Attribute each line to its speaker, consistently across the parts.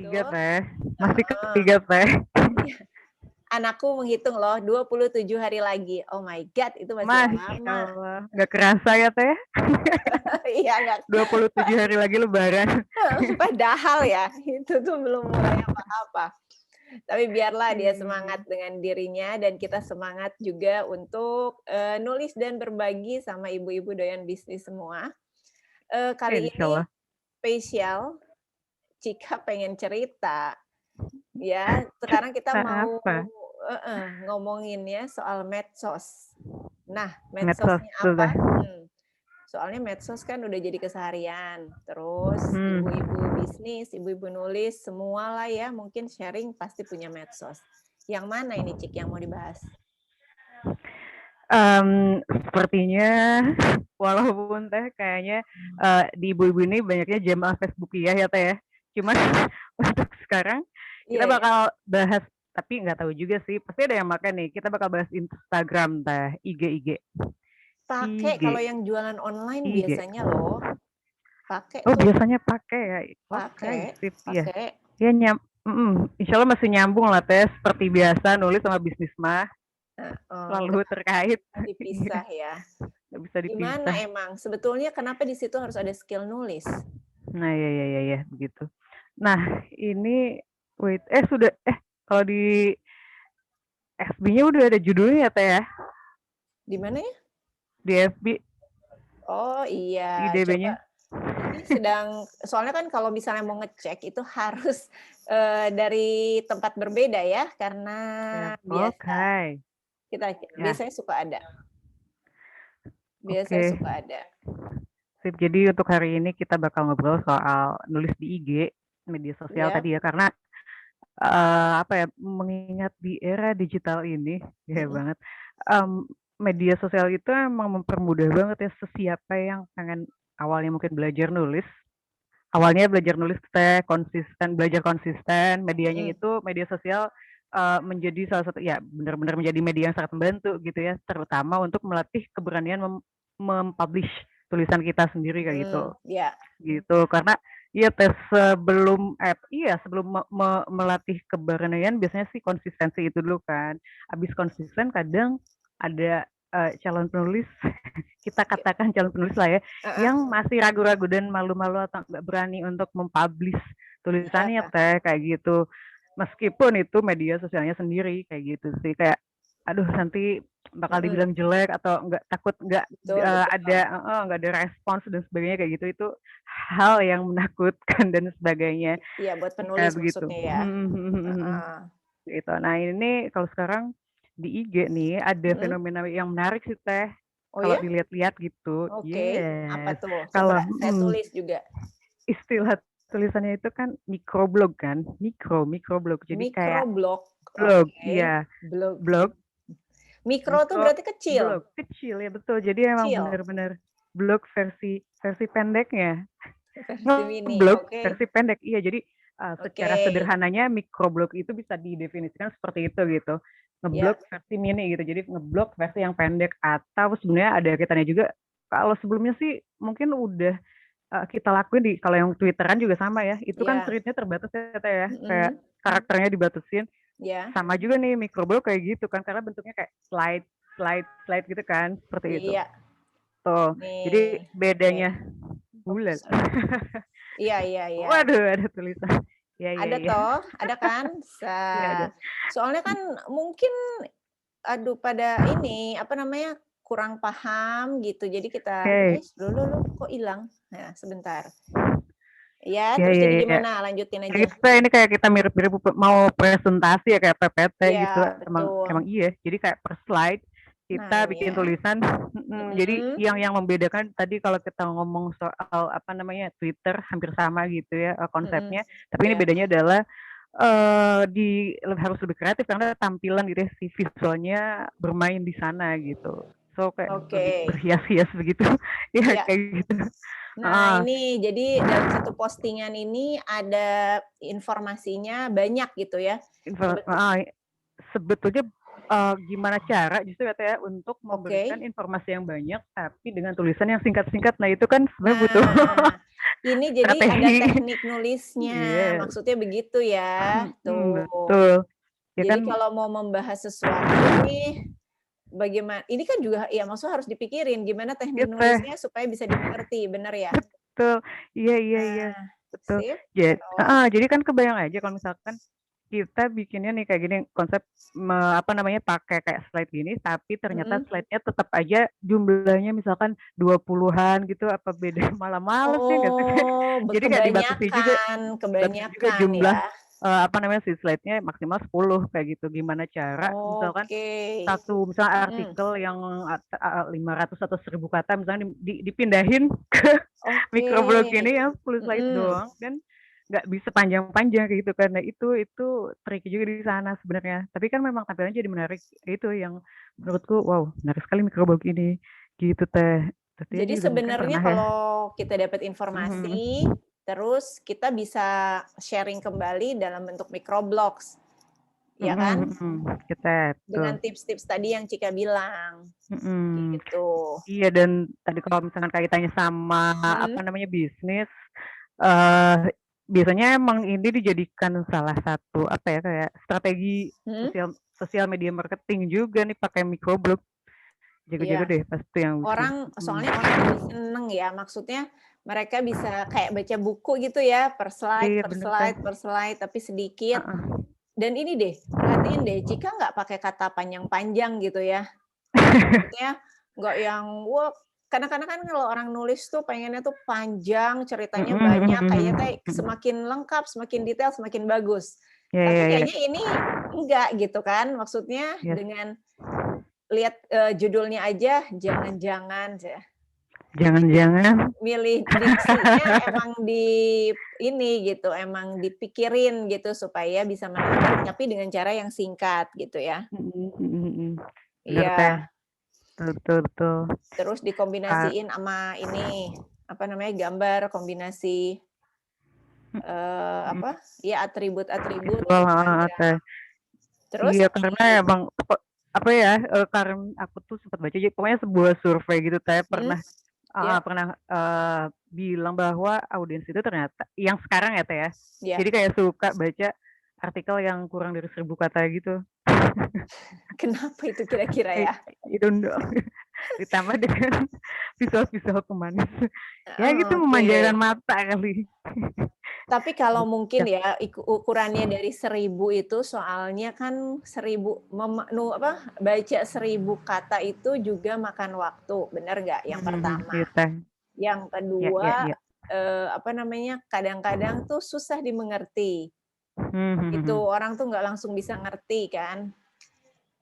Speaker 1: ketiga
Speaker 2: Aduh.
Speaker 1: teh. Masih ketiga teh.
Speaker 2: Iya. Anakku menghitung loh 27 hari lagi. Oh my God, itu masih
Speaker 1: Masya
Speaker 2: lama.
Speaker 1: Allah. Nggak kerasa ya teh.
Speaker 2: Iya nggak.
Speaker 1: 27 hari lagi lebaran.
Speaker 2: Padahal ya itu tuh belum mulai apa-apa. Tapi biarlah dia semangat
Speaker 1: Ih,
Speaker 2: dengan dirinya dan kita semangat juga untuk, nulis dan berbagi sama ibu-ibu doyan bisnis semua. Kali
Speaker 1: insya
Speaker 2: ini
Speaker 1: Allah.
Speaker 2: spesial, Cika pengen cerita, ya. Sekarang kita
Speaker 1: Cerita
Speaker 2: mau
Speaker 1: apa?
Speaker 2: ngomonginnya soal medsos. Nah,
Speaker 1: Medsos
Speaker 2: medsosnya
Speaker 1: tuh teh.
Speaker 2: apa? Soalnya medsos kan udah jadi keseharian. Terus
Speaker 1: Hmm.
Speaker 2: ibu-ibu bisnis, ibu-ibu nulis, semualah ya mungkin sharing pasti punya medsos. Yang mana ini Cik yang mau dibahas?
Speaker 1: Sepertinya walaupun teh kayaknya di ibu-ibu ini banyaknya jamaah Facebook ya teh ya. Cuman untuk sekarang kita
Speaker 2: Iya ya,
Speaker 1: bakal bahas, tapi nggak tahu juga sih. Pasti ada yang makan nih. Kita bakal bahas Instagram teh, IG.
Speaker 2: pakai kalau
Speaker 1: IG.
Speaker 2: yang jualan online
Speaker 1: IG.
Speaker 2: biasanya loh, pakai
Speaker 1: Oh,
Speaker 2: tuh,
Speaker 1: biasanya pakai ya. Oke,
Speaker 2: pakai,
Speaker 1: sip ya.
Speaker 2: pakai.
Speaker 1: Ya Insya Allah masih nyambung lah teh. Seperti biasa nulis sama bisnis mah
Speaker 2: Nggak
Speaker 1: selalu terkait.
Speaker 2: bisa dipisah ya.
Speaker 1: Nggak bisa
Speaker 2: Gimana
Speaker 1: dipisah.
Speaker 2: emang? Sebetulnya kenapa di situ harus ada skill nulis?
Speaker 1: Nah, ya, begitu. Nah, ini wait, kalau di FB-nya udah ada judulnya ya, Teh ya?
Speaker 2: Di mana ya?
Speaker 1: Di FB,
Speaker 2: Oh
Speaker 1: di
Speaker 2: iya,
Speaker 1: DB-nya.
Speaker 2: coba. Ini sedang soalnya kan kalau misalnya mau ngecek itu harus, dari tempat berbeda ya, karena
Speaker 1: Ya,
Speaker 2: biasa
Speaker 1: oke.
Speaker 2: kita
Speaker 1: Ya,
Speaker 2: biasanya
Speaker 1: oke.
Speaker 2: suka ada.
Speaker 1: Sip. Jadi untuk hari ini kita bakal ngobrol soal nulis di IG, media sosial
Speaker 2: Ya,
Speaker 1: tadi ya, karena apa ya, mengingat di era digital ini, ya
Speaker 2: mhm,
Speaker 1: banget, media sosial itu emang mempermudah banget ya sesiapa yang pengen awalnya mungkin belajar nulis. Awalnya belajar nulis teh belajar konsisten, medianya
Speaker 2: mhm,
Speaker 1: itu media sosial, menjadi salah satu ya benar-benar menjadi media yang sangat membantu gitu ya, terutama untuk melatih keberanian mem-publish tulisan kita sendiri kayak gitu.
Speaker 2: iya,
Speaker 1: Gitu, karena iya tes sebelum melatih keberanian biasanya sih konsistensi itu dulu kan. Habis konsisten kadang ada, calon penulis, kita
Speaker 2: oke,
Speaker 1: katakan calon penulis lah ya,
Speaker 2: heeh,
Speaker 1: yang masih ragu-ragu dan malu-malu atau nggak berani untuk mem-publish tulisannya
Speaker 2: iya,
Speaker 1: Teh, kayak gitu. Meskipun itu media sosialnya sendiri, kayak gitu sih. Kayak, aduh nanti bakal
Speaker 2: mhm,
Speaker 1: dibilang jelek atau nggak takut nggak,
Speaker 2: betul betul.
Speaker 1: nggak ada respons dan sebagainya kayak gitu, itu hal yang menakutkan dan sebagainya,
Speaker 2: Iya, buat
Speaker 1: kayak
Speaker 2: penulis
Speaker 1: begitu.
Speaker 2: maksudnya ya? Heeh,
Speaker 1: Gitu. Nah ini kalau sekarang di IG nih ada
Speaker 2: mhm.
Speaker 1: fenomena yang menarik sih Teh,
Speaker 2: Oh
Speaker 1: kalau
Speaker 2: ya?
Speaker 1: dilihat-lihat gitu.
Speaker 2: Oke, apa
Speaker 1: Yes.
Speaker 2: tuh? Coba
Speaker 1: Kalau
Speaker 2: saya tulis juga.
Speaker 1: istilah tulisannya itu kan microblog kan, microblog. Jadi kayak
Speaker 2: Microblog,
Speaker 1: blog,
Speaker 2: oke,
Speaker 1: iya,
Speaker 2: blog.
Speaker 1: blog,
Speaker 2: Mikro tuh berarti kecil?
Speaker 1: microblog, kecil ya betul. Jadi emang
Speaker 2: Kecil?
Speaker 1: bener-bener blog versi versi pendeknya.
Speaker 2: Versi mini,
Speaker 1: Ngeblog
Speaker 2: oke.
Speaker 1: versi pendek, iya. Jadi,
Speaker 2: Oke,
Speaker 1: secara sederhananya microblog itu bisa didefinisikan seperti itu gitu.
Speaker 2: ya,
Speaker 1: Ngeblog versi mini gitu, jadi ngeblog versi yang pendek atau sebenarnya ada kaitannya juga, kalau sebelumnya sih mungkin udah, kita lakuin kalau yang Twitter-an juga sama ya, itu kan
Speaker 2: ya,
Speaker 1: thread-nya terbatas ya, Teh, ya, kayak
Speaker 2: mhm,
Speaker 1: karakternya dibatasin.
Speaker 2: ya,
Speaker 1: Sama juga nih microblog kayak gitu kan, karena bentuknya kayak slide slide slide gitu kan, seperti itu.
Speaker 2: iya,
Speaker 1: Tuh, jadi
Speaker 2: nih, oke.
Speaker 1: bedanya
Speaker 2: Oops,
Speaker 1: bulat.
Speaker 2: sorry. Iya iya iya.
Speaker 1: Waduh, ada tulisan.
Speaker 2: Ada
Speaker 1: Iya.
Speaker 2: toh, ada kan?
Speaker 1: Iya ada.
Speaker 2: Soalnya kan mungkin, aduh pada ini, apa namanya, kurang paham gitu, jadi kita
Speaker 1: Oke.
Speaker 2: loh loh, kok hilang? Nah, sebentar. Ya,
Speaker 1: Iya
Speaker 2: terus
Speaker 1: iya
Speaker 2: jadi
Speaker 1: iya.
Speaker 2: gimana? Lanjutin
Speaker 1: Kayak
Speaker 2: aja.
Speaker 1: gitu ini kayak kita mirip-mirip mau presentasi ya kayak PPT gitu.
Speaker 2: Iya,
Speaker 1: Emang emang
Speaker 2: betul.
Speaker 1: iya. Jadi kayak per slide kita bikin
Speaker 2: Nanya,
Speaker 1: tulisan. Jadi
Speaker 2: mhm,
Speaker 1: yang membedakan tadi kalau kita ngomong soal apa namanya Twitter hampir sama gitu ya
Speaker 2: mhm,
Speaker 1: konsepnya. Tapi ini
Speaker 2: iya,
Speaker 1: bedanya adalah harus lebih kreatif karena tampilan gitu ya, si visualnya bermain di sana gitu. So kayak
Speaker 2: oke,
Speaker 1: lebih berhias-hias begitu. Ya
Speaker 2: iya.
Speaker 1: kayak gitu.
Speaker 2: Nah,
Speaker 1: Heeh.
Speaker 2: ini jadi dalam satu postingan ini ada informasinya banyak gitu ya. Sebetul
Speaker 1: Sebetulnya, gimana cara justru ya, Teh, ya, untuk
Speaker 2: oke.
Speaker 1: memberikan informasi yang banyak, tapi dengan tulisan yang singkat-singkat. Nah, itu kan sebenarnya butuh
Speaker 2: Nah, Ini jadi ada
Speaker 1: strategi.
Speaker 2: teknik nulisnya,
Speaker 1: Iya,
Speaker 2: maksudnya begitu ya? Tuh.
Speaker 1: betul. Ya
Speaker 2: Jadi
Speaker 1: kan
Speaker 2: kalau mau membahas sesuatu nih, ini kan juga ya maksudnya harus dipikirin gimana teknik
Speaker 1: iya teh,
Speaker 2: nulisnya supaya bisa dimengerti, bener ya?
Speaker 1: betul. Iya iya iya,
Speaker 2: Nah,
Speaker 1: betul.
Speaker 2: sip,
Speaker 1: Heeh,
Speaker 2: terus
Speaker 1: jadi kan kebayang aja kalau misalkan kita bikinnya nih kayak gini, konsep apa namanya, pakai kayak slide gini, tapi ternyata
Speaker 2: mhm.
Speaker 1: slide-nya tetap aja jumlahnya misalkan 20-an gitu, apa beda malah males ya nggak sih?
Speaker 2: Oh,
Speaker 1: Jadi kayak dibatasi juga
Speaker 2: kebanyakan
Speaker 1: jumlah,
Speaker 2: ya?
Speaker 1: apa namanya, si slide-nya maksimal 10 kayak gitu. Gimana cara misalkan
Speaker 2: Oke.
Speaker 1: satu misalnya
Speaker 2: Mhm,
Speaker 1: artikel yang 500 atau 1000 kata misalnya dipindahin ke
Speaker 2: oke.
Speaker 1: microblog ini yang 10 slide
Speaker 2: Mhm.
Speaker 1: doang dan nggak bisa panjang-panjang kayak gitu kan. Nah itu trik juga di sana sebenarnya. Tapi kan memang tampilannya jadi menarik. Itu yang menurutku, wow menarik sekali microblog ini, gitu Teh. Berarti aja
Speaker 2: Jadi
Speaker 1: juga mungkin
Speaker 2: sebenarnya
Speaker 1: pernah ya?
Speaker 2: kalau kita dapat
Speaker 1: Mhm
Speaker 2: informasi, terus kita bisa sharing kembali dalam bentuk microblogs, ya
Speaker 1: mhm
Speaker 2: kan?
Speaker 1: kita
Speaker 2: Dengan
Speaker 1: tuh,
Speaker 2: tips-tips tadi yang Cika bilang,
Speaker 1: mhm.
Speaker 2: gitu.
Speaker 1: Iya dan tadi kalau misalkan kaitannya sama apa
Speaker 2: Mhm,
Speaker 1: namanya, bisnis, eee, biasanya emang ini dijadikan salah satu apa ya, kayak strategi
Speaker 2: mhm,
Speaker 1: sosial sosial media marketing juga nih pakai microblog. Jago-jago
Speaker 2: iya.
Speaker 1: deh pasti yang bisnis,
Speaker 2: Soalnya orang lebih seneng ya, maksudnya mereka bisa kayak baca buku gitu ya, per slide
Speaker 1: Iya
Speaker 2: per
Speaker 1: bener Teh,
Speaker 2: slide per slide, tapi sedikit.
Speaker 1: heeh.
Speaker 2: Dan ini deh, perhatiin deh, Cika nggak pakai kata panjang-panjang gitu ya. Maksudnya nggak yang, wah kadang-kadang kan kalau orang nulis tuh pengennya tuh panjang, ceritanya
Speaker 1: Mhm
Speaker 2: banyak,
Speaker 1: mhm
Speaker 2: kayaknya teh
Speaker 1: mhm, mhm.
Speaker 2: semakin lengkap, semakin detail, semakin bagus.
Speaker 1: Iya
Speaker 2: Tapi
Speaker 1: iya iya,
Speaker 2: kayaknya ini enggak gitu kan, maksudnya
Speaker 1: yes.
Speaker 2: dengan lihat, judulnya aja, jangan-jangan
Speaker 1: Jangan-jangan
Speaker 2: milih diksinya emang ini gitu, emang dipikirin gitu supaya bisa menarik, tapi dengan cara yang singkat gitu ya.
Speaker 1: mhm mhm mhm. Bener Teh,
Speaker 2: Iya.
Speaker 1: betul betul betul.
Speaker 2: Terus
Speaker 1: Kak
Speaker 2: dikombinasiin sama ini, apa namanya, gambar, kombinasi,
Speaker 1: mhm,
Speaker 2: apa, ya atribut-atribut
Speaker 1: visual, heeh,
Speaker 2: Instagram.
Speaker 1: Teh.
Speaker 2: Terus
Speaker 1: Iya karena
Speaker 2: apalagi?
Speaker 1: emang apa ya, karena aku tuh sempat baca jadi pokoknya sebuah survei gitu Teh,
Speaker 2: Mhm,
Speaker 1: pernah heeh,
Speaker 2: iya
Speaker 1: pernah, bilang bahwa audiens itu ternyata yang sekarang ya Teh ya,
Speaker 2: iya.
Speaker 1: jadi kayak suka baca artikel yang kurang dari 1000 kata gitu.
Speaker 2: Kenapa itu kira-kira
Speaker 1: I
Speaker 2: ya?
Speaker 1: I don't know. Ditambah dengan visual-visual pemanis. Ya gitu
Speaker 2: Oke.
Speaker 1: memanjakan mata kali.
Speaker 2: Tapi kalau mungkin
Speaker 1: Kocak.
Speaker 2: ya ukurannya dari 1.000 itu soalnya kan 1.000 baca 1.000 kata itu juga makan waktu, bener nggak? Yang pertama.
Speaker 1: Iya Teh.
Speaker 2: Yang
Speaker 1: Iya iya
Speaker 2: kedua,
Speaker 1: iya.
Speaker 2: apa namanya, kadang-kadang tuh susah dimengerti,
Speaker 1: Mhm mhm
Speaker 2: gitu.
Speaker 1: mhm.
Speaker 2: Orang tuh nggak langsung bisa ngerti kan.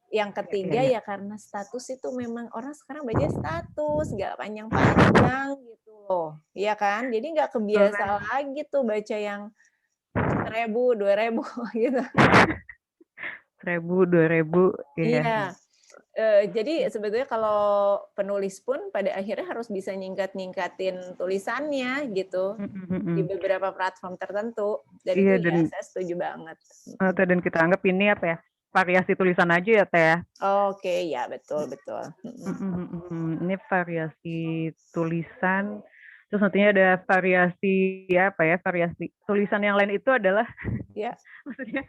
Speaker 2: Yang
Speaker 1: Iya iya
Speaker 2: ketiga
Speaker 1: iya.
Speaker 2: ya karena status itu memang orang sekarang baca status, nggak panjang-panjang gitu loh, iya kan? Jadi nggak
Speaker 1: Betul
Speaker 2: kebiasa
Speaker 1: Teh.
Speaker 2: lagi tuh baca yang 1.000, 2.000 gitu.
Speaker 1: 1000, 2000, iya.
Speaker 2: Iya, jadi sebetulnya kalau penulis pun pada akhirnya harus bisa nyingkat-nyingkatin tulisannya gitu,
Speaker 1: Mhm
Speaker 2: di
Speaker 1: mhm.
Speaker 2: beberapa platform tertentu, dan itu
Speaker 1: Iya
Speaker 2: ya
Speaker 1: dan
Speaker 2: saya setuju banget. Mhm.
Speaker 1: Teh, dan kita anggap ini apa ya, variasi tulisan aja ya Teh ya.
Speaker 2: Oke, ya betul betul, mhm.
Speaker 1: Mhm mhm mhm. Ini variasi tulisan, terus nantinya ada variasi apa ya, variasi tulisan yang lain itu adalah
Speaker 2: Ya,
Speaker 1: maksudnya,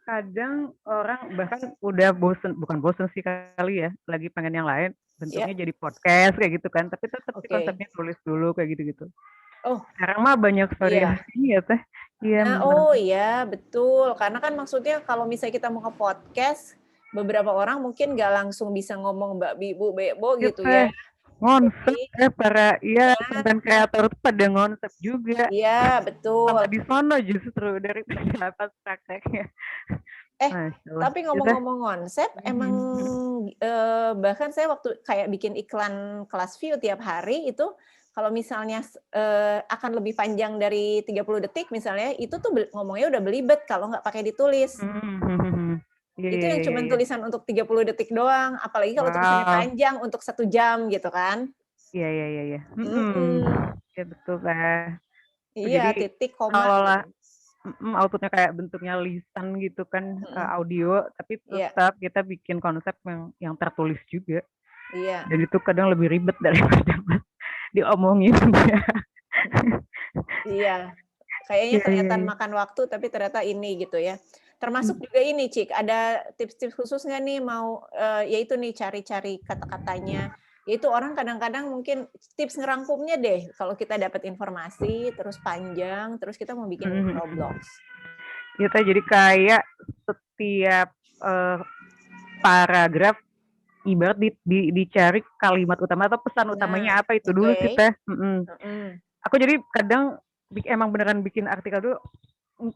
Speaker 1: kadang orang bahkan udah bosen bukan bosen sih kali ya, lagi pengen yang lain,
Speaker 2: ya,
Speaker 1: bentuknya jadi podcast kayak gitu kan, tapi tetep sih
Speaker 2: oke.
Speaker 1: konsepnya tulis dulu kayak gitu-gitu.
Speaker 2: Oh,
Speaker 1: Sekarang mah banyak
Speaker 2: iya.
Speaker 1: variasinya ya Teh. Iya
Speaker 2: Nah,
Speaker 1: bener.
Speaker 2: oh iya, betul. Karena kan maksudnya kalau misalnya kita mau nge-podcast, beberapa orang mungkin nggak langsung bisa ngomong Mbak, Bibu, Bebo
Speaker 1: Iya
Speaker 2: gitu ya.
Speaker 1: Teh, ngonsep
Speaker 2: Jadi
Speaker 1: ya para iya
Speaker 2: nah,
Speaker 1: konten kreator tuh pada ngonsep juga.
Speaker 2: iya
Speaker 1: Malah
Speaker 2: betul.
Speaker 1: di sono justru daripada pas prakteknya.
Speaker 2: Eh,
Speaker 1: Masyaallah.
Speaker 2: tapi
Speaker 1: Ya Teh.
Speaker 2: ngomong-ngomong konsep, emang,
Speaker 1: Mhm mhm.
Speaker 2: bahkan saya waktu kayak bikin iklan kelas view tiap hari itu, kalau misalnya akan lebih panjang dari 30 detik misalnya, itu tuh ngomongnya udah belibet kalau nggak pakai ditulis.
Speaker 1: Mhm mhm mhm. Iya
Speaker 2: Itu
Speaker 1: iya
Speaker 2: yang
Speaker 1: iya iya
Speaker 2: cuman
Speaker 1: iya.
Speaker 2: tulisan untuk 30 detik doang, apalagi kalau tulisannya
Speaker 1: Wow.
Speaker 2: panjang untuk 1 jam gitu kan.
Speaker 1: Iya iya iya iya. Mhm.
Speaker 2: Mhm,
Speaker 1: Iya betul Teh.
Speaker 2: iya,
Speaker 1: Jadi
Speaker 2: titik, koma
Speaker 1: kalau lah
Speaker 2: gitu.
Speaker 1: output-nya kayak bentuknya lisan gitu kan,
Speaker 2: Mhm,
Speaker 1: audio, tapi
Speaker 2: iya
Speaker 1: tetap kita bikin konsep yang tertulis juga,
Speaker 2: iya.
Speaker 1: dan itu kadang lebih ribet daripada pas diomongin.
Speaker 2: Iya, kayaknya
Speaker 1: Iya iya
Speaker 2: kelihatan
Speaker 1: iya.
Speaker 2: makan waktu, tapi ternyata ini gitu ya. Termasuk juga ini, Cik, ada tips-tips khusus nggak nih mau, ya itu nih cari-cari kata-katanya. Itu orang kadang-kadang mungkin tips ngerangkumnya deh, kalau kita dapat informasi, terus panjang, terus kita mau bikin
Speaker 1: Mhm mhm.
Speaker 2: microblogs.
Speaker 1: Gitu, jadi kayak setiap, eee, paragraf ibarat dicari kalimat utama atau pesan
Speaker 2: Nah,
Speaker 1: utamanya apa itu dulu
Speaker 2: oke,
Speaker 1: sih, Teh, mhm.
Speaker 2: mhm.
Speaker 1: Aku jadi kadang emang beneran bikin artikel dulu,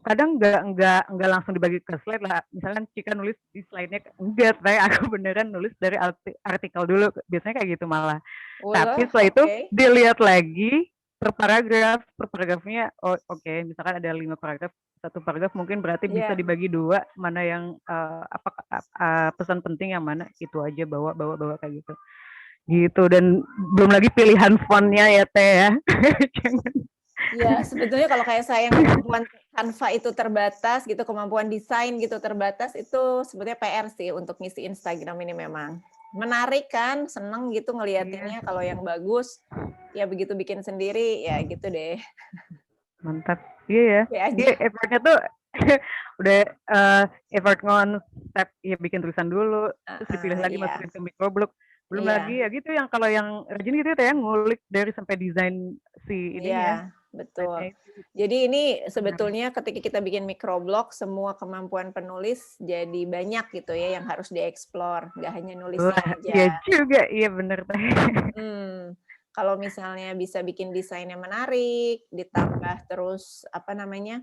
Speaker 1: kadang nggak langsung dibagi ke slide lah, misalkan Cika nulis di slide-nya enggak, Teh, aku beneran nulis dari artikel dulu, biasanya kayak gitu malah. Tapi
Speaker 2: Wah,
Speaker 1: setelah itu
Speaker 2: oke.
Speaker 1: dilihat lagi per paragrafnya, oh oke, misalkan ada 5 paragraf, 1 paragraf mungkin berarti bisa
Speaker 2: Iya.
Speaker 1: dibagi 2 mana yang, pesan penting yang mana, itu aja bawa bawa bawa kayak gitu. Gitu, dan belum lagi pilihan font-nya ya, Teh, ya. Jangan
Speaker 2: Iya, sebetulnya kalau kayak saya yang kemampuan Canva itu terbatas gitu, kemampuan desain gitu terbatas, itu sebetulnya PR sih untuk ngisi Instagram ini memang. Menarik kan, seneng gitu
Speaker 1: iya,
Speaker 2: ngeliatinnya kalau yang bagus, ya begitu bikin sendiri, ya gitu deh.
Speaker 1: mantap. Iya ya.
Speaker 2: Be
Speaker 1: Iya,
Speaker 2: aja.
Speaker 1: effort-nya tuh udah, effort ngonsep ya bikin tulisan dulu, terus dipilih
Speaker 2: Heeh,
Speaker 1: lagi
Speaker 2: iya,
Speaker 1: masukin ke microblog, belum lagi
Speaker 2: iya,
Speaker 1: ya gitu yang kalau yang rajin gitu ya, ngulik dari sampai desain si ininya,
Speaker 2: iya, betul.
Speaker 1: slide-nya itu,
Speaker 2: Jadi ini
Speaker 1: bener.
Speaker 2: sebetulnya ketika kita bikin microblog, semua kemampuan penulis jadi banyak gitu ya yang harus dieksplor, nggak hanya nulisnya
Speaker 1: Wah, iya
Speaker 2: aja.
Speaker 1: juga, iya bener, Teh.
Speaker 2: Mhm. Kalau misalnya bisa bikin desainnya menarik, ditambah terus apa namanya,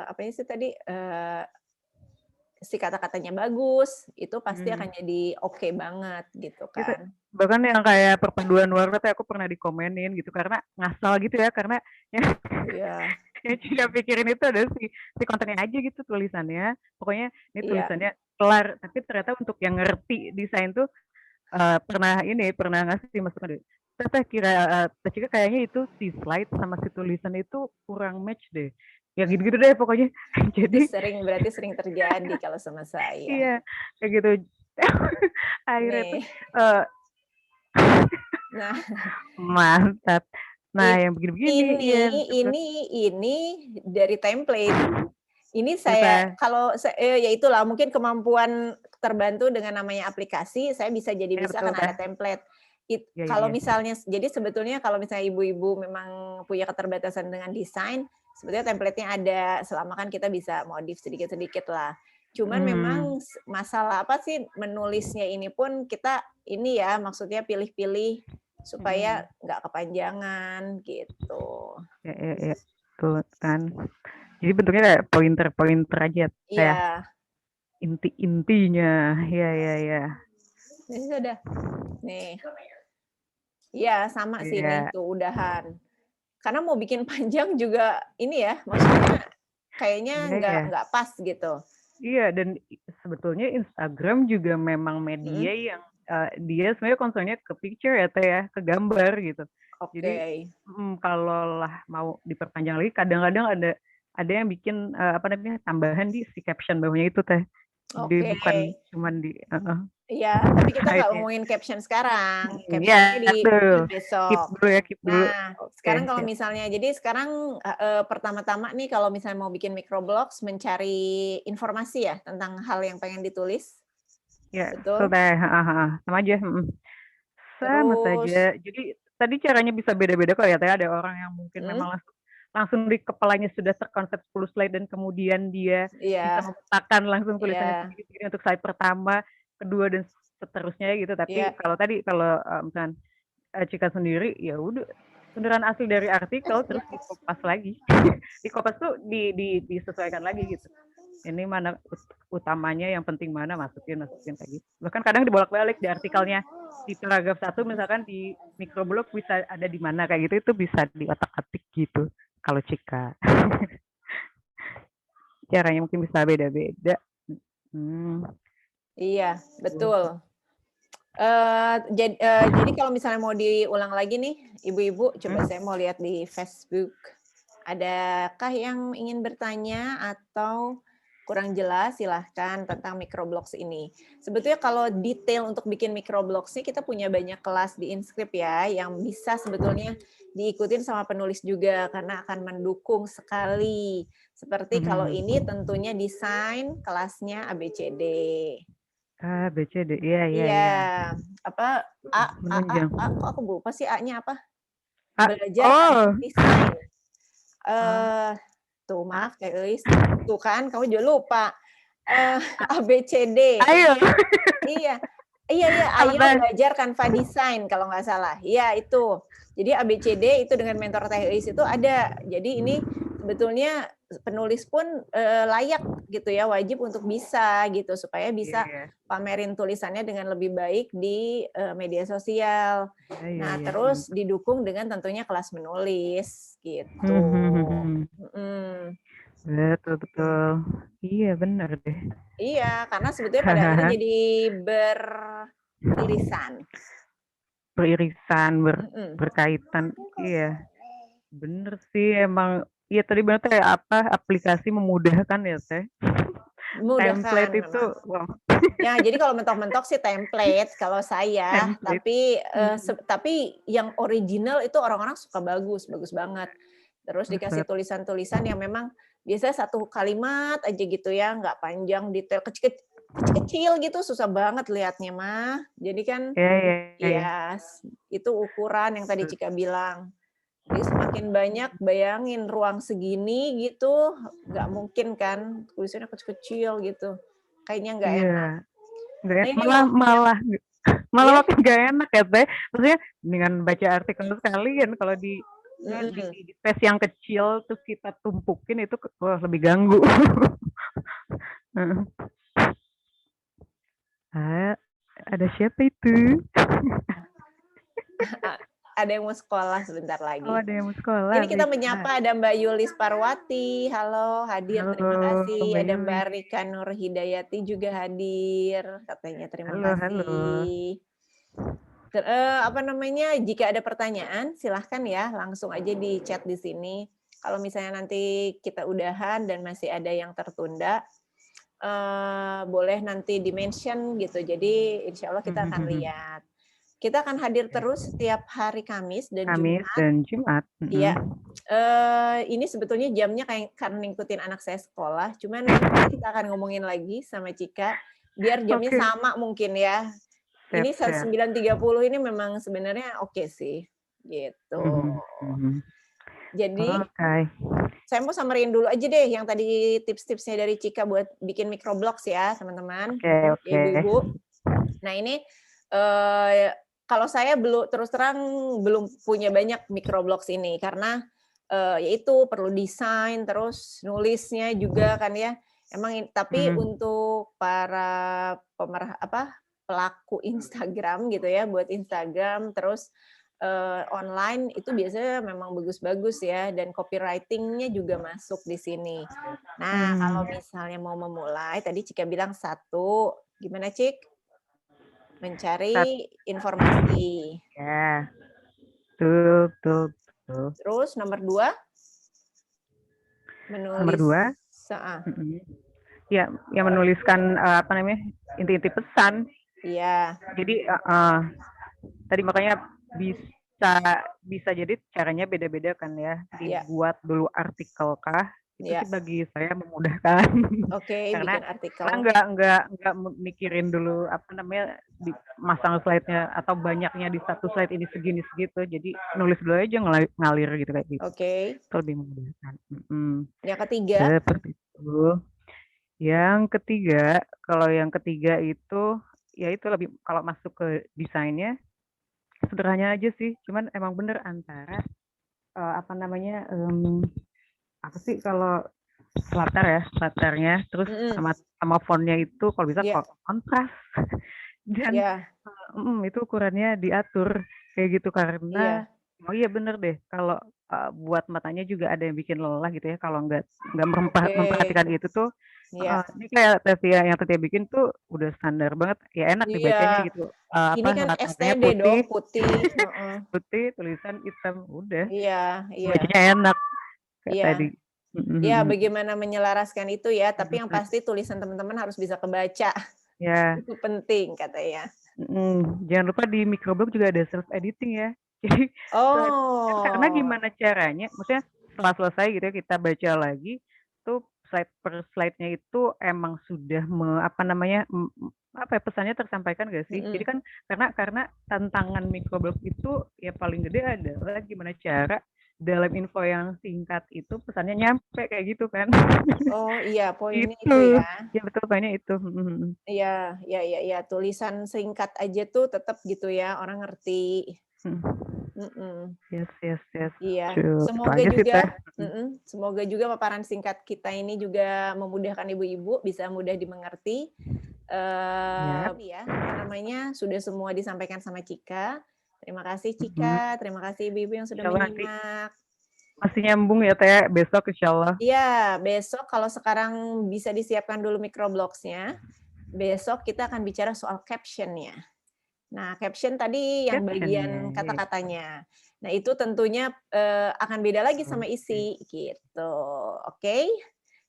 Speaker 2: apa sih tadi, si kata-katanya bagus, itu pasti
Speaker 1: Mhm.
Speaker 2: akan jadi oke banget gitu
Speaker 1: Itu
Speaker 2: kan.
Speaker 1: bahkan yang kayak perpaduan warna tuh aku pernah dikomenin gitu karena ngasal gitu ya, karena yang
Speaker 2: Iya,
Speaker 1: yang Cika pikirin itu adalah si kontennya aja gitu tulisannya, pokoknya ini
Speaker 2: iya,
Speaker 1: tulisannya kelar, tapi ternyata untuk yang ngerti desain tuh, pernah ngasih masukan deh, "Teteh Teh Cika kayaknya itu si slide sama si tulisan itu kurang match deh." Ya gitu-gitu deh pokoknya.
Speaker 2: itu
Speaker 1: Jadi
Speaker 2: berarti sering terjadi kalau sama saya.
Speaker 1: iya, kayak gitu. Akhirnya tuh,
Speaker 2: Nih,
Speaker 1: eee
Speaker 2: nah
Speaker 1: mantap. Nah,
Speaker 2: ini
Speaker 1: yang begini-begini, iya, betul betul.
Speaker 2: ini ini dari template. Ini
Speaker 1: Iya,
Speaker 2: saya
Speaker 1: Teh.
Speaker 2: kalau ya itulah mungkin kemampuan terbantu dengan namanya aplikasi, saya
Speaker 1: Iya,
Speaker 2: bisa
Speaker 1: betul,
Speaker 2: kan ada
Speaker 1: Teh.
Speaker 2: template.
Speaker 1: Iya iya
Speaker 2: Kalau
Speaker 1: iya.
Speaker 2: misalnya jadi sebetulnya kalau misalnya ibu-ibu memang punya keterbatasan dengan desain, sebetulnya template-nya ada, selama kan kita bisa modif sedikit-sedikit lah. Cuman
Speaker 1: Mmm,
Speaker 2: memang masalah apa sih, menulisnya ini pun kita ini ya, maksudnya pilih-pilih supaya
Speaker 1: mhm.
Speaker 2: nggak kepanjangan, gitu.
Speaker 1: Iya iya iya, betul kan. Jadi bentuknya kayak pointer-pointer aja, Teh, ya?
Speaker 2: Iya,
Speaker 1: Inti-intinya. Iya iya iya.
Speaker 2: ini sudah. Nih. Iya, sama sih nih,
Speaker 1: Iya.
Speaker 2: tuh udahan. Karena mau bikin panjang juga ini ya, maksudnya kayaknya
Speaker 1: Iya iya.
Speaker 2: nggak pas gitu.
Speaker 1: Iya, dan sebetulnya Instagram juga memang
Speaker 2: Mhm,
Speaker 1: media yang, dia sebenarnya concern-nya ke picture ya, Teh, ya, ke gambar gitu. Jadi
Speaker 2: oke.
Speaker 1: kalau lah mau diperpanjang lagi kadang-kadang ada yang bikin, apa namanya, tambahan di si caption bawahnya itu, Teh. Jadi
Speaker 2: Oke.
Speaker 1: bukan cuman di heeh,
Speaker 2: Iya, tapi kita nggak
Speaker 1: slide-nya.
Speaker 2: ngomongin caption sekarang,
Speaker 1: Iya,
Speaker 2: caption-nya
Speaker 1: tuh. Keep
Speaker 2: besok.
Speaker 1: dulu ya, keep dulu.
Speaker 2: Nah,
Speaker 1: Oke,
Speaker 2: sekarang kalau
Speaker 1: siap.
Speaker 2: misalnya jadi sekarang, pertama-tama nih kalau misalnya mau bikin microblogs mencari informasi ya tentang hal yang pengen ditulis,
Speaker 1: Ya, betul
Speaker 2: betul?
Speaker 1: Teh, heeh heeh, sama aja, mhm. Sama
Speaker 2: Terus
Speaker 1: saja. Jadi tadi caranya bisa beda-beda kok ya, Teh, ada orang yang mungkin memang
Speaker 2: mhm,
Speaker 1: langsung langsung di kepalanya sudah terkonsep 10 slide dan kemudian dia bisa
Speaker 2: iya,
Speaker 1: memetakan langsung tulisannya
Speaker 2: iya,
Speaker 1: segini-segini untuk slide pertama, kedua, dan seterusnya gitu. Tapi
Speaker 2: iya.
Speaker 1: kalau tadi kalau, misalkan, Cika sendiri, ya udah beneran asli dari artikel terus dikopas lagi. Dikopas tuh disesuaikan lagi gitu. Ini mana utamanya, yang penting mana, masukin masukin kayak gitu. Bahkan kadang dibolak-balik di artikelnya, di paragraf satu misalkan di microblog bisa ada di mana kayak gitu, itu bisa diotak-atik gitu kalau Cika. Caranya mungkin bisa beda-beda. Hmm,
Speaker 2: Iya,
Speaker 1: gitu.
Speaker 2: betul. Jadi kalau misalnya mau diulang lagi nih, ibu-ibu, coba
Speaker 1: Hmm.
Speaker 2: saya mau lihat di Facebook. Adakah yang ingin bertanya atau kurang jelas silahkan tentang microblogs ini. Sebetulnya kalau detail untuk bikin microblogs sih kita punya banyak kelas di Inscript ya, yang bisa sebetulnya diikutin sama penulis juga karena akan mendukung sekali. Seperti kalau ini tentunya desain kelasnya ABCD.
Speaker 1: A, B, C, D. Iya, iya,
Speaker 2: Iya,
Speaker 1: iya.
Speaker 2: apa
Speaker 1: Menunjang.
Speaker 2: kok aku lupa sih A-nya apa?
Speaker 1: A,
Speaker 2: Belajar
Speaker 1: oh.
Speaker 2: desain.
Speaker 1: Ah,
Speaker 2: Tuh maaf Teh Euis, tuh kan kamu juga lupa. ABCD.
Speaker 1: ayo.
Speaker 2: Iya. Iya,
Speaker 1: Apa
Speaker 2: ayo
Speaker 1: teh?
Speaker 2: belajar Canva Design kalau nggak salah. Iya itu. Jadi ABCD itu dengan mentor Teh Euis itu ada. Jadi ini sebetulnya penulis pun layak gitu ya, wajib untuk bisa gitu supaya bisa
Speaker 1: Iya,
Speaker 2: pamerin tulisannya dengan lebih baik di media sosial.
Speaker 1: iya, iya,
Speaker 2: Nah,
Speaker 1: iya,
Speaker 2: terus
Speaker 1: bener.
Speaker 2: didukung dengan tentunya kelas menulis gitu. Mm.
Speaker 1: Betul, betul. Iya, bener deh.
Speaker 2: Iya, karena sebetulnya pada akhirnya jadi beririsan.
Speaker 1: Beririsan,
Speaker 2: Mm-mm.
Speaker 1: berkaitan. Iya, bener sih emang. Iya tadi bener teh apa aplikasi memudahkan ya teh.
Speaker 2: Memudahkan
Speaker 1: Template itu,
Speaker 2: memang.
Speaker 1: wow,
Speaker 2: Ya, jadi kalau mentok-mentok sih template kalau saya,
Speaker 1: template. Hmm,
Speaker 2: tapi yang original itu orang-orang suka bagus, bagus banget. Terus dikasih
Speaker 1: buset.
Speaker 2: tulisan-tulisan yang memang biasanya satu kalimat aja gitu ya, nggak panjang, detail, kecil-kecil gitu, susah banget lihatnya mah. Jadi kan,
Speaker 1: Iya, iya, iya.
Speaker 2: ya itu ukuran yang tadi Cika bilang. Jadi semakin banyak, bayangin ruang segini gitu, nggak mungkin kan tulisannya kecil-kecil gitu. Kayaknya nggak
Speaker 1: Iya,
Speaker 2: enak.
Speaker 1: nggak
Speaker 2: Nah ini
Speaker 1: malah
Speaker 2: loh yang
Speaker 1: malah malah
Speaker 2: iya?
Speaker 1: makin gak enak ya teh. Maksudnya dengan baca artikel sekalian kalau
Speaker 2: Mhm.
Speaker 1: di space yang kecil terus kita tumpukin itu wah, lebih ganggu. Ah, ada siapa itu?
Speaker 2: Ada yang mau sekolah sebentar
Speaker 1: Oh,
Speaker 2: lagi.
Speaker 1: ada yang mau sekolah,
Speaker 2: Ini kita
Speaker 1: baiklah.
Speaker 2: menyapa ada Mbak Yulis Parwati, halo, hadir,
Speaker 1: Halo,
Speaker 2: terima kasih.
Speaker 1: Mbak
Speaker 2: Ada
Speaker 1: Yuli.
Speaker 2: Mbak Rika Nur Hidayati juga hadir, katanya terima
Speaker 1: Halo, halo.
Speaker 2: kasih. Apa namanya, jika ada pertanyaan silahkan ya, langsung aja di chat di sini. Kalau misalnya nanti kita udahan dan masih ada yang tertunda, boleh nanti di-mention gitu. Jadi insya Allah kita akan lihat. Kita akan hadir terus setiap hari Kamis dan
Speaker 1: Kamis
Speaker 2: Jumat.
Speaker 1: dan Jumat.
Speaker 2: Iya, ini sebetulnya jamnya kayak karena ngikutin anak saya sekolah, cuman nanti kita akan ngomongin lagi sama Cika, biar jamnya
Speaker 1: Oke,
Speaker 2: sama mungkin ya.
Speaker 1: siap,
Speaker 2: Ini
Speaker 1: siap.
Speaker 2: 9.30 ini memang sebenarnya oke sih, gitu. Jadi
Speaker 1: Oke.
Speaker 2: saya mau samarin dulu aja deh yang tadi tips-tipsnya dari Cika buat bikin microblogs ya, teman-teman,
Speaker 1: Oke,
Speaker 2: ya
Speaker 1: oke.
Speaker 2: ibu-ibu. Nah ini kalau saya terus terang belum punya banyak microblogs ini karena yaitu perlu desain terus nulisnya juga kan ya. Tapi untuk para pelaku Instagram gitu ya, buat Instagram terus online itu biasanya memang bagus-bagus ya dan copywriting-nya juga masuk di sini. Nah, kalau misalnya mau memulai tadi Cika bilang 1, gimana Cik? Mencari informasi.
Speaker 1: Ya, betul, betul, betul.
Speaker 2: Terus nomor 2,
Speaker 1: Nomor
Speaker 2: menulis.
Speaker 1: 2, ya, yang menuliskan apa namanya inti-inti pesan.
Speaker 2: Iya.
Speaker 1: Jadi tadi makanya bisa jadi caranya beda-beda kan ya. Dibuat dulu artikel kah? Itu sih bagi saya memudahkan.
Speaker 2: Oke,
Speaker 1: Karena
Speaker 2: bikin artikel.
Speaker 1: nggak mikirin dulu apa namanya masang slide-nya atau banyaknya di satu slide ini segini segitu. Jadi nulis dulu aja ngalir gitu kayak gitu.
Speaker 2: Oke.
Speaker 1: Itu lebih memudahkan.
Speaker 2: Yang ketiga?
Speaker 1: Seperti itu. Yang ketiga itu ya itu lebih kalau masuk ke desainnya sederhana aja sih. Cuman emang bener antara apa namanya apa sih kalau flatternya terus sama fontnya itu kalau bisa kontras dan itu ukurannya diatur kayak gitu karena oh iya bener deh kalau buat matanya juga ada yang bikin lelah gitu ya kalau nggak memperhatikan itu tuh ini kayak Tevia yang Tevia bikin tuh udah standar banget ya enak dibacanya gitu
Speaker 2: Ini kan
Speaker 1: latarnya
Speaker 2: STD dong, putih.
Speaker 1: putih tulisan hitam udah
Speaker 2: Iya, iya.
Speaker 1: bacanya enak kayak
Speaker 2: Iya.
Speaker 1: tadi Mhm
Speaker 2: Ya,
Speaker 1: mhm.
Speaker 2: bagaimana menyelaraskan itu ya, tapi yang
Speaker 1: Mhm.
Speaker 2: pasti tulisan teman-teman harus bisa kebaca.
Speaker 1: Ya.
Speaker 2: Itu penting katanya.
Speaker 1: Jangan lupa di microblog juga ada self editing ya. Jadi kan karena
Speaker 2: Oh.
Speaker 1: gimana caranya, maksudnya setelah selesai gitu ya kita baca lagi, tuh slide per slide-nya itu emang sudah apa namanya, apa ya, pesannya tersampaikan nggak sih? Jadi
Speaker 2: Mhm.
Speaker 1: kan karena tantangan microblog itu ya paling gede adalah gimana cara dalam info yang singkat itu pesannya nyampe kayak gitu kan.
Speaker 2: Oh, iya, poinnya
Speaker 1: Gitu.
Speaker 2: itu ya.
Speaker 1: Ya betul, poinnya itu. Mhm mhm.
Speaker 2: Iya, iya iya iya, tulisan singkat aja tuh tetap gitu ya, orang ngerti.
Speaker 1: Mhm.
Speaker 2: Mhm.
Speaker 1: Yes yes yes.
Speaker 2: Iya,
Speaker 1: Itu
Speaker 2: semoga
Speaker 1: aja sih
Speaker 2: juga
Speaker 1: Teh. Mhm.
Speaker 2: semoga juga paparan singkat kita ini juga memudahkan ibu-ibu, bisa mudah dimengerti.
Speaker 1: Yap.
Speaker 2: Ya, apa namanya, sudah semua disampaikan sama Cika. Terima kasih
Speaker 1: Mhm.
Speaker 2: Cika, terima kasih ibu-ibu yang sudah
Speaker 1: Insyaallah nanti
Speaker 2: menyimak.
Speaker 1: masih nyambung ya Teh, besok insyaallah.
Speaker 2: Iya, besok kalau sekarang bisa disiapkan dulu microblogs-nya, besok kita akan bicara soal caption-nya. Nah, caption tadi yang
Speaker 1: Caption ya,
Speaker 2: bagian
Speaker 1: ya ya.
Speaker 2: kata-katanya. Nah, itu tentunya, akan beda lagi sama
Speaker 1: Oke.
Speaker 2: isi, gitu. Oke?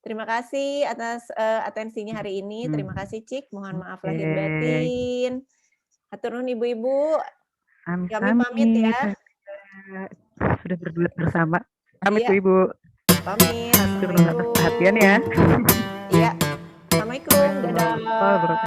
Speaker 2: Terima kasih atas, atensinya hari ini. Terima
Speaker 1: Mhm.
Speaker 2: kasih, Cik, mohon maaf lahir
Speaker 1: Oke.
Speaker 2: batin. Hatur nuhun ibu-ibu, kami pamit
Speaker 1: Sami-sami
Speaker 2: ya.
Speaker 1: Kak, sudah berduet bersama. Pamit Bu
Speaker 2: Iya,
Speaker 1: Ibu.
Speaker 2: pamit.
Speaker 1: Hatur nuhun atas perhatian
Speaker 2: Assalamualaikum.
Speaker 1: ya.
Speaker 2: Iya, assalamualaikum,
Speaker 1: Waalaikumsalam warahmatullahi
Speaker 2: dadah.
Speaker 1: wabarakatuh.